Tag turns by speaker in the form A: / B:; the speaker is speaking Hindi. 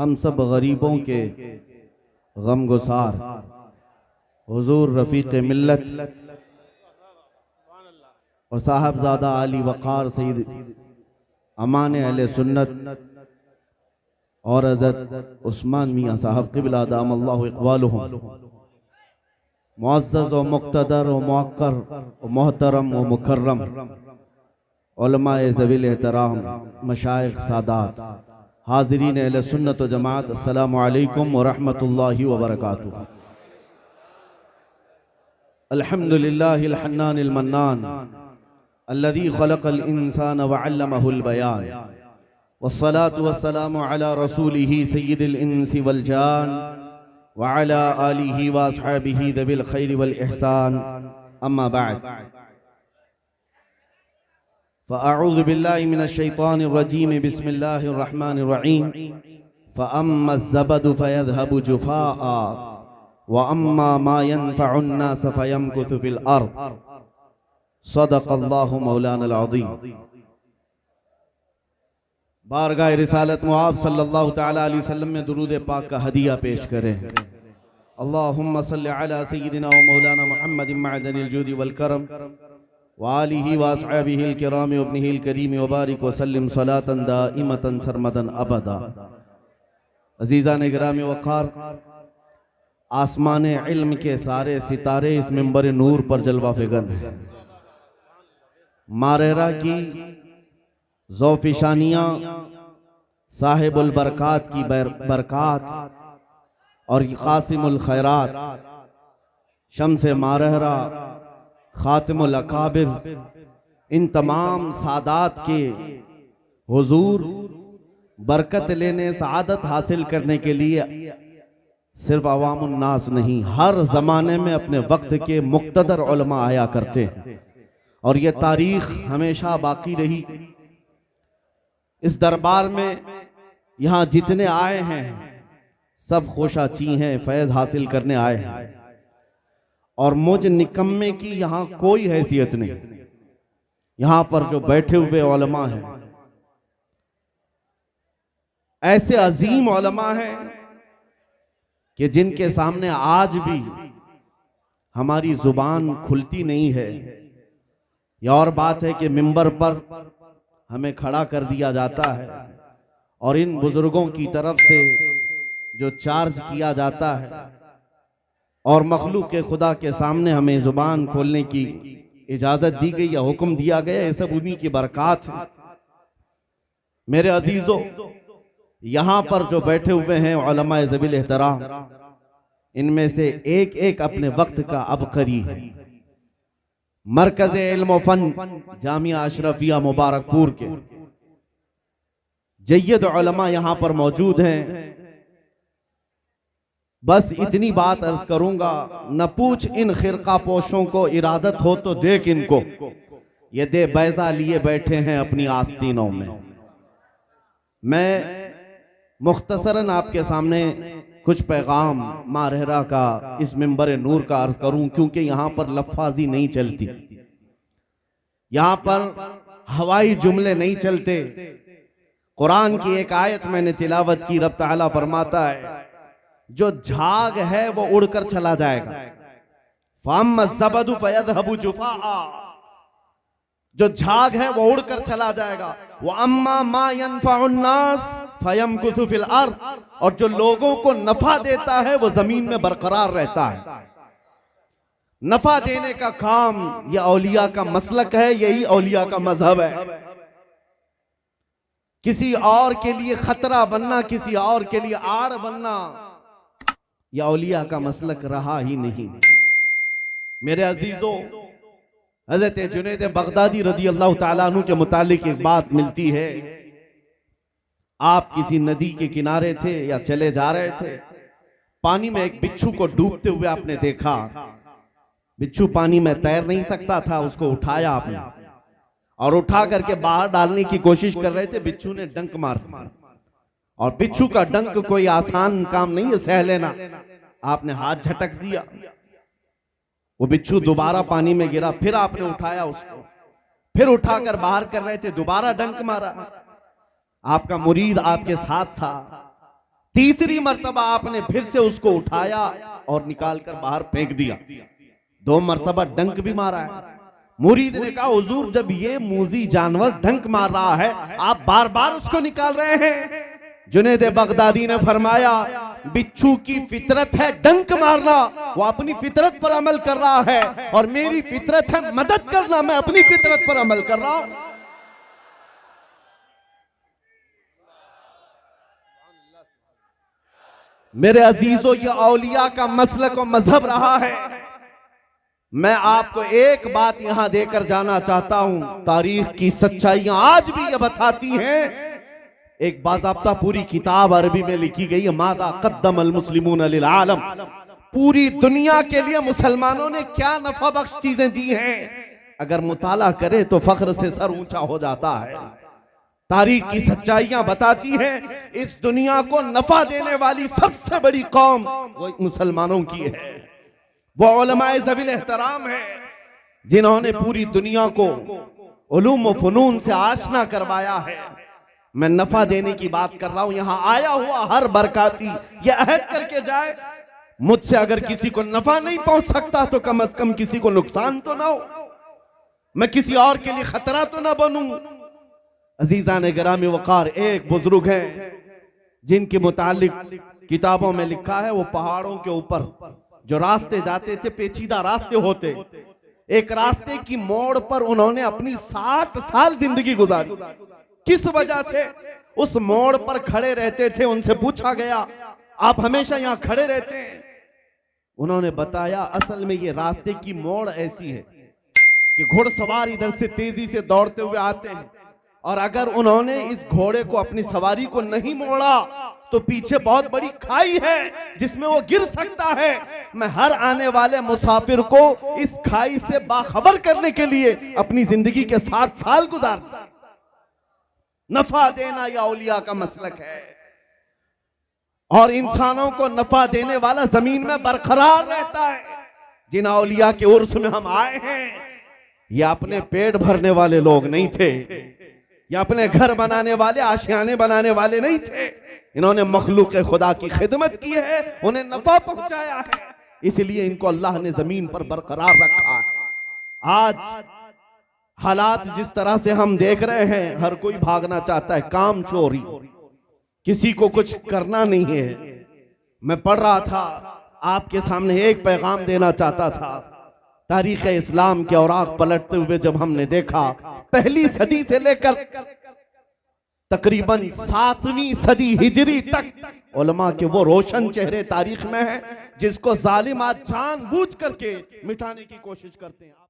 A: हम सब गरीबों के गमगुसार हुजूर रफ़ीक़ मिल्लत और साहबजादा आली वक़ार सईद अमान अहले सुन्नत और हज़रत उस्मान मियाँ साहब क़िबला दामल्लाहु इक़बालुहुम मुअज़्ज़ज़ व मुक़्तदर व मुअक्कर व मोहतरम व मुकर्रम उलमाए ज़वील एहतराम मशाइख़ सादात हाज़रीन अहले सुन्नत व जमात अस्सलामु अलैकुम व रहमतुल्लाहि व बरकातुहू। अल्हम्दुलिल्लाहिल हन्नानिल मन्नान अल्लज़ी ख़लक़ल इंसान व अल्लमहुल बयान वस्सलातु वस्सलामु अला रसूलिही सय्यिदिल इंसी वल जान व अला आलिही व अस्हाबिही ज़विल खैरि वल इहसान अम्मा बअद फ़अऊज़ु बिल्लाहि मिनश शैतानिर रजीम बिस्मिल्लाहिर रहमानिर रहीम फ़अम्मा ज़बदु फ़यज़हबु जुफ़ाअ व अम्मा मा यनफ़अुन नास फ़यमकुथु फ़िल अर्ज़ सदक़ल्लाहु मौलानल अज़ीम। बारगाह रिसालत मुआब सल्लल्लाहु तआला अलैहि वसल्लम में दुरूद पाक का हदिया पेश करें। अल्लाहुम्मा सल्लि अला सय्यिदिना व मौलाना मुहम्मदिन मअदनिल जूदि वल करम व आलिहि व अस्हाबिहिल किराम व इब्निहिल करीम व बारिक व सल्लिम सलातन दाइमतन सरमदन अबदा। अज़ीज़ान गिरामी वक़ार, आसमान इल्म के सारे सितारे इस मिंबर नूर पर जलवा फिगन हैं। मारेरा की ज़ौफ़िशानियाँ साहिबुल बरकात की बरकात और क़ासिमुल खैरात शम्स-ए मारहरा ख़ातिमुल अकाबिर इन तमाम सादात के हुजूर बरकत लेने सआदत हासिल करने के लिए सिर्फ अवामुन नास नहीं, हर ज़माने में अपने वक्त के मुक़्तदर उलमा आया करते हैं और ये तारीख़ हमेशा बाकी रही। इस दरबार में यहाँ जितने आए हैं सब खुशाची हैं, फैज़ हासिल करने आए हैं और मुझ निकम्मे की यहाँ कोई हैसियत नहीं। यहाँ पर जो बैठे हुए उलमा हैं ऐसे अजीम उलमा हैं कि जिनके सामने आज भी हमारी जुबान खुलती नहीं है। यह और बात है कि मिंबर पर हमें खड़ा कर दिया जाता है और इन बुजुर्गों की तरफ से जो चार्ज किया जाता है और मखलूक के खुदा के सामने हमें जुबान खोलने की इजाजत दी गई या हुक्म दिया गया, ये सब उन्हीं की बरकत है। मेरे अजीजों, यहाँ पर जो बैठे हुए हैं उलमाए ज़वील एहतराम, इनमें से एक एक अपने वक्त का अबकरी है। मरकज़ इल्म व फन जामिया अशरफिया मुबारकपुर के जय्यद उलमा यहाँ पर मौजूद हैं। बस इतनी बात अर्ज करूंगा, न पूछ इन खिरका पोशों को, इरादत हो तो देख इनको, ये दे बैजा लिए बैठे हैं अपनी आस्तीनों में। मैं मुख्तसरन आपके सामने कुछ पैगाम मारहरा का इस मिंबर नूर का अर्ज करूं, क्योंकि यहाँ पर लफ्फाजी नहीं चलती, यहाँ पर हवाई जुमले नहीं चलते। कुरान की एक आयत मैंने तिलावत की, रब ताला फरमाता है जो झाग है वो उड़कर चला जाएगा। फ़अम्मा ज़बदु फ़यज़हबु जुफ़ाअ, जो झाग है वो उड़कर चला जाएगा। व अम्मा मा यनफ़अुन नास फ़यमकुथु फ़िल अर्ज़, और जो लोगों को नफा देता है वो जमीन में बरकरार रहता है। नफा देने का काम यह औलिया का मसलक है, यही औलिया का मजहब है। किसी और के लिए खतरा बनना, किसी और के लिए आड़ बनना, यह औलिया का मसलक रहा ही नहीं। मेरे अजीजों, हज़रत जुनैद बगदादी रज़ी अल्लाह ताला अन्हु के मुतालिक एक बात मिलती है। आप किसी नदी के किनारे थे या चले जा रहे थे, पानी में एक बिच्छू को डूबते हुए आपने देखा। बिच्छू पानी में तैर नहीं सकता था, उसको उठाया आपने और उठा करके बाहर डालने की कोशिश कर रहे थे। बिच्छू ने डंक मार दिया, और बिच्छू का डंक कोई आसान काम नहीं है सह लेना। आपने हाथ झटक दिया, वो बिच्छू दोबारा पानी में गिरा, फिर आपने उठाया उसको, फिर उठाकर बाहर कर रहे थे, दोबारा डंक मारा। आपका मुरीद आपके साथ था, तीसरी मर्तबा आपने फिर से उसको उठाया और निकालकर बाहर फेंक दिया। 2 मर्तबा डंक भी मारा है। मुरीद ने कहा हुजूर जब ये मूजी जानवर डंक मार रहा है आप बार बार उसको निकाल रहे हैं। जुनैद बगदादी ने फरमाया बिच्छू की फितरत है डंक मारना, वो अपनी फितरत पर अमल कर रहा है, और मेरी फितरत है मदद करना, मैं अपनी फितरत पर अमल कर रहा हूं। मेरे अजीजों, ये औलिया का मसलक और मजहब रहा है। मैं आपको एक बात यहां देकर जाना चाहता हूं, तारीख की सच्चाइयां आज भी ये बताती हैं। एक बाज़ाब्ता पूरी किताब अरबी में लिखी गई है, मादा कद्दम अल मुस्लिमून लिल आलम, पूरी दुनिया के लिए मुसलमानों ने क्या नफा बख्श चीजें दी हैं। अगर मुताला करे तो फख्र से सर ऊंचा हो जाता है। तारीख की सच्चाइयां बताती हैं इस दुनिया को नफा देने वाली सबसे बड़ी कौम वो मुसलमानों की है। वो उलमाए ज़वील एहतराम है जिन्होंने पूरी दुनिया को उलूम व फनून से आशना करवाया है। मैं नफा देने की बात कर रहा हूं। यहां आया हुआ हर बरकाती ये अहद करके जाए, मुझसे अगर किसी को नफा नहीं पहुंच सकता तो कम से कम किसी को नुकसान तो ना हो, मैं किसी और के लिए खतरा तो ना बनूं। अजीजान गिरामी वकार, एक बुजुर्ग हैं जिनके मुतालिक किताबों में लिखा है, वो पहाड़ों के ऊपर जो रास्ते जाते थे, पेचीदा रास्ते होते, एक रास्ते की मोड़ पर उन्होंने अपनी 60 साल जिंदगी गुजारी। किस वजह से उस मोड़ पर खड़े रहते थे? उनसे पूछा गया आप हमेशा यहां खड़े रहते हैं? उन्होंने बताया असल में ये रास्ते की मोड़ ऐसी है कि घुड़सवार इधर से तेजी से दौड़ते हुए आते हैं, और अगर उन्होंने इस घोड़े को, अपनी सवारी को नहीं मोड़ा तो पीछे बहुत बड़ी खाई है जिसमें वो गिर सकता है। मैं हर आने वाले मुसाफिर को इस खाई से बाखबर करने के लिए अपनी जिंदगी के 60 साल गुजारता। नफा देना या औलिया का मसलक है, और इंसानों को नफा देने वाला जमीन में बरकरार रहता है। जिन औलिया के उर्स में हम आए हैं, ये अपने पेट भरने वाले लोग नहीं थे, ये अपने घर बनाने वाले, आशियाने बनाने वाले नहीं थे। इन्होंने मखलूक खुदा की खिदमत की है, उन्हें नफा पहुंचाया है, इसलिए इनको अल्लाह ने जमीन पर बरकरार रखा है। आज हालात जिस तरह से हम देख रहे हैं, हर कोई भागना चाहता है, काम चोरी, किसी को कुछ करना नहीं है। मैं पढ़ रहा था, आपके सामने एक पैगाम देना चाहता था। तारीख इस्लाम के औराक पलटते हुए जब हमने देखा, पहली सदी से लेकर तकरीबन 7वीं सदी हिजरी तक उलमा के वो रोशन चेहरे तारीख में हैं जिसको जालिम आज जानबूझ करके मिटाने की कोशिश करते हैं।